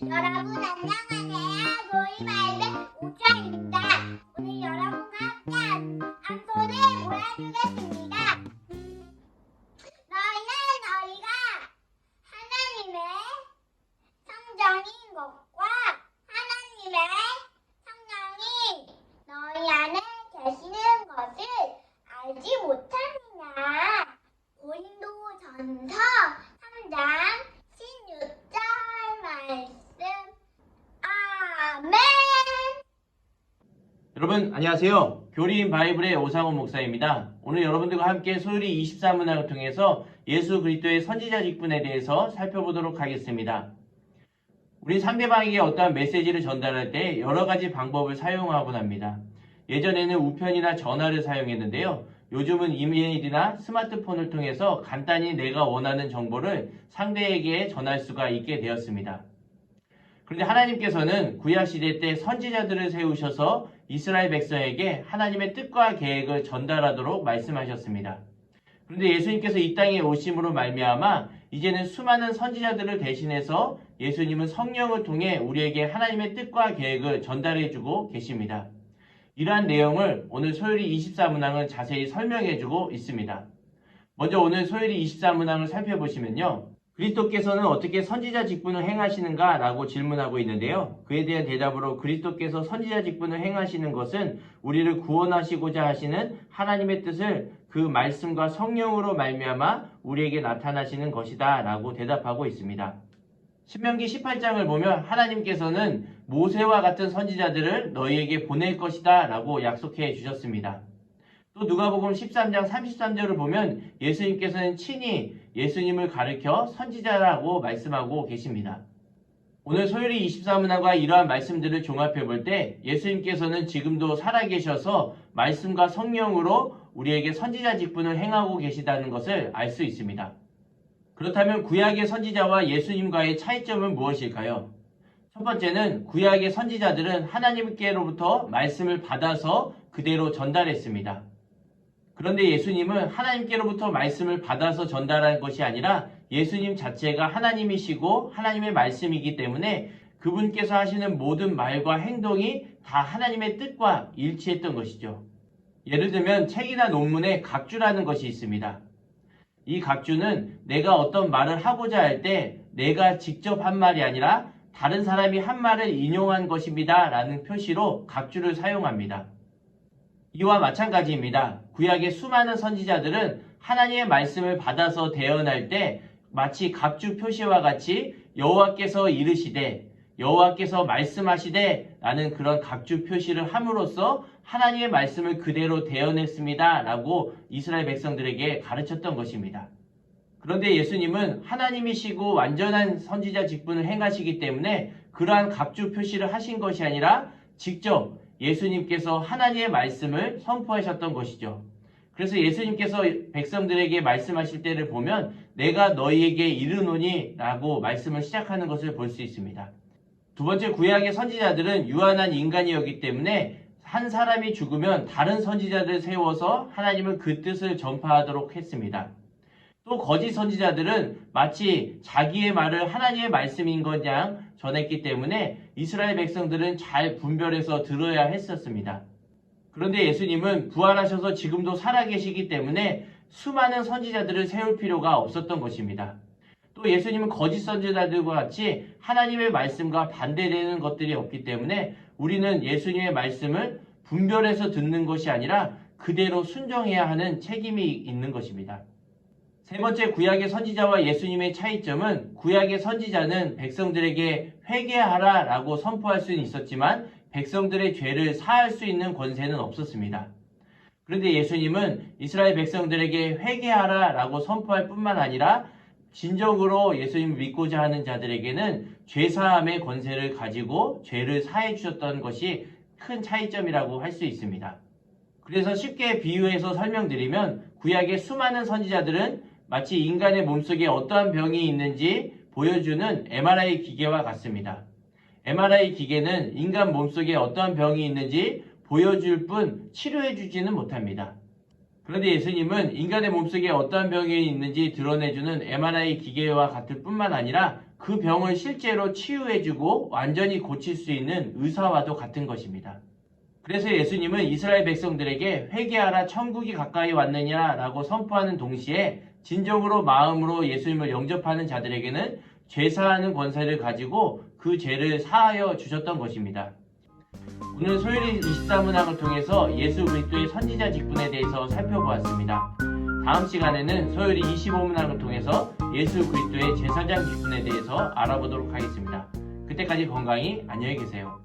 여러분 안녕하세요. 놀이발배 우주입니다. 오늘 여러분과 함께 암소를 보여주겠습니다. 너희가 하나님의 성령인 것과 하나님의 성령이 너희 안에 계시는 것을 알지 못하느냐. 고린도전서 3장 16절 말씀. 아멘. 여러분 안녕하세요. 교리인 바이블의 오상훈 목사입니다. 오늘 여러분들과 함께 소율이 24문학을 통해서 예수 그리스도의 선지자 직분에 대해서 살펴보도록 하겠습니다. 우리 상대방에게 어떠한 메시지를 전달할 때 여러 가지 방법을 사용하곤 합니다. 예전에는 우편이나 전화를 사용했는데요. 요즘은 이메일이나 스마트폰을 통해서 간단히 내가 원하는 정보를 상대에게 전할 수가 있게 되었습니다. 그런데 하나님께서는 구약시대 때 선지자들을 세우셔서 이스라엘 백성에게 하나님의 뜻과 계획을 전달하도록 말씀하셨습니다. 그런데 예수님께서 이 땅에 오심으로 말미암아 이제는 수많은 선지자들을 대신해서 예수님은 성령을 통해 우리에게 하나님의 뜻과 계획을 전달해주고 계십니다. 이러한 내용을 오늘 소율이 24문항은 자세히 설명해주고 있습니다. 먼저 오늘 소율이 24문항을 살펴보시면요. 그리스도께서는 어떻게 선지자 직분을 행하시는가 라고 질문하고 있는데요. 그에 대한 대답으로 그리스도께서 선지자 직분을 행하시는 것은 우리를 구원하시고자 하시는 하나님의 뜻을 그 말씀과 성령으로 말미암아 우리에게 나타나시는 것이다 라고 대답하고 있습니다. 신명기 18장을 보면 하나님께서는 모세와 같은 선지자들을 너희에게 보낼 것이다 라고 약속해 주셨습니다. 또 누가복음 13장 33절을 보면 예수님께서는 친히 예수님을 가르쳐 선지자라고 말씀하고 계십니다. 오늘 소율이 24문항과 이러한 말씀들을 종합해 볼 때 예수님께서는 지금도 살아계셔서 말씀과 성령으로 우리에게 선지자 직분을 행하고 계시다는 것을 알 수 있습니다. 그렇다면 구약의 선지자와 예수님과의 차이점은 무엇일까요? 첫 번째는 구약의 선지자들은 하나님께로부터 말씀을 받아서 그대로 전달했습니다. 그런데 예수님은 하나님께로부터 말씀을 받아서 전달한 것이 아니라 예수님 자체가 하나님이시고 하나님의 말씀이기 때문에 그분께서 하시는 모든 말과 행동이 다 하나님의 뜻과 일치했던 것이죠. 예를 들면 책이나 논문에 각주라는 것이 있습니다. 이 각주는 내가 어떤 말을 하고자 할 때 내가 직접 한 말이 아니라 다른 사람이 한 말을 인용한 것입니다 라는 표시로 각주를 사용합니다. 이와 마찬가지입니다. 구약의 수많은 선지자들은 하나님의 말씀을 받아서 대언할 때 마치 각주 표시와 같이 여호와께서 이르시되 여호와께서 말씀하시되 라는 그런 각주 표시를 함으로써 하나님의 말씀을 그대로 대언했습니다 라고 이스라엘 백성들에게 가르쳤던 것입니다. 그런데 예수님은 하나님이시고 완전한 선지자 직분을 행하시기 때문에 그러한 각주 표시를 하신 것이 아니라 직접 예수님께서 하나님의 말씀을 선포하셨던 것이죠. 그래서 예수님께서 백성들에게 말씀하실 때를 보면 내가 너희에게 이르노니 라고 말씀을 시작하는 것을 볼 수 있습니다. 두 번째, 구약의 선지자들은 유한한 인간이었기 때문에 한 사람이 죽으면 다른 선지자들을 세워서 하나님은 그 뜻을 전파하도록 했습니다. 또 거짓 선지자들은 마치 자기의 말을 하나님의 말씀인 것 양 전했기 때문에 이스라엘 백성들은 잘 분별해서 들어야 했었습니다. 그런데 예수님은 부활하셔서 지금도 살아계시기 때문에 수많은 선지자들을 세울 필요가 없었던 것입니다. 또 예수님은 거짓 선지자들과 같이 하나님의 말씀과 반대되는 것들이 없기 때문에 우리는 예수님의 말씀을 분별해서 듣는 것이 아니라 그대로 순종해야 하는 책임이 있는 것입니다. 세 번째, 구약의 선지자와 예수님의 차이점은 구약의 선지자는 백성들에게 회개하라 라고 선포할 수는 있었지만 백성들의 죄를 사할 수 있는 권세는 없었습니다. 그런데 예수님은 이스라엘 백성들에게 회개하라 라고 선포할 뿐만 아니라 진정으로 예수님을 믿고자 하는 자들에게는 죄사함의 권세를 가지고 죄를 사해 주셨던 것이 큰 차이점이라고 할 수 있습니다. 그래서 쉽게 비유해서 설명드리면 구약의 수많은 선지자들은 마치 인간의 몸속에 어떠한 병이 있는지 보여주는 MRI 기계와 같습니다. MRI 기계는 인간 몸속에 어떠한 병이 있는지 보여줄 뿐 치료해주지는 못합니다. 그런데 예수님은 인간의 몸속에 어떠한 병이 있는지 드러내주는 MRI 기계와 같을 뿐만 아니라 그 병을 실제로 치유해주고 완전히 고칠 수 있는 의사와도 같은 것입니다. 그래서 예수님은 이스라엘 백성들에게 회개하라 천국이 가까이 왔느냐라고 선포하는 동시에 진정으로 마음으로 예수님을 영접하는 자들에게는 죄사하는 권세를 가지고 그 죄를 사하여 주셨던 것입니다. 오늘 소요리 24문항을 통해서 예수 그리스도의 선지자 직분에 대해서 살펴보았습니다. 다음 시간에는 소요리 25문항을 통해서 예수 그리스도의 제사장 직분에 대해서 알아보도록 하겠습니다. 그때까지 건강히 안녕히 계세요.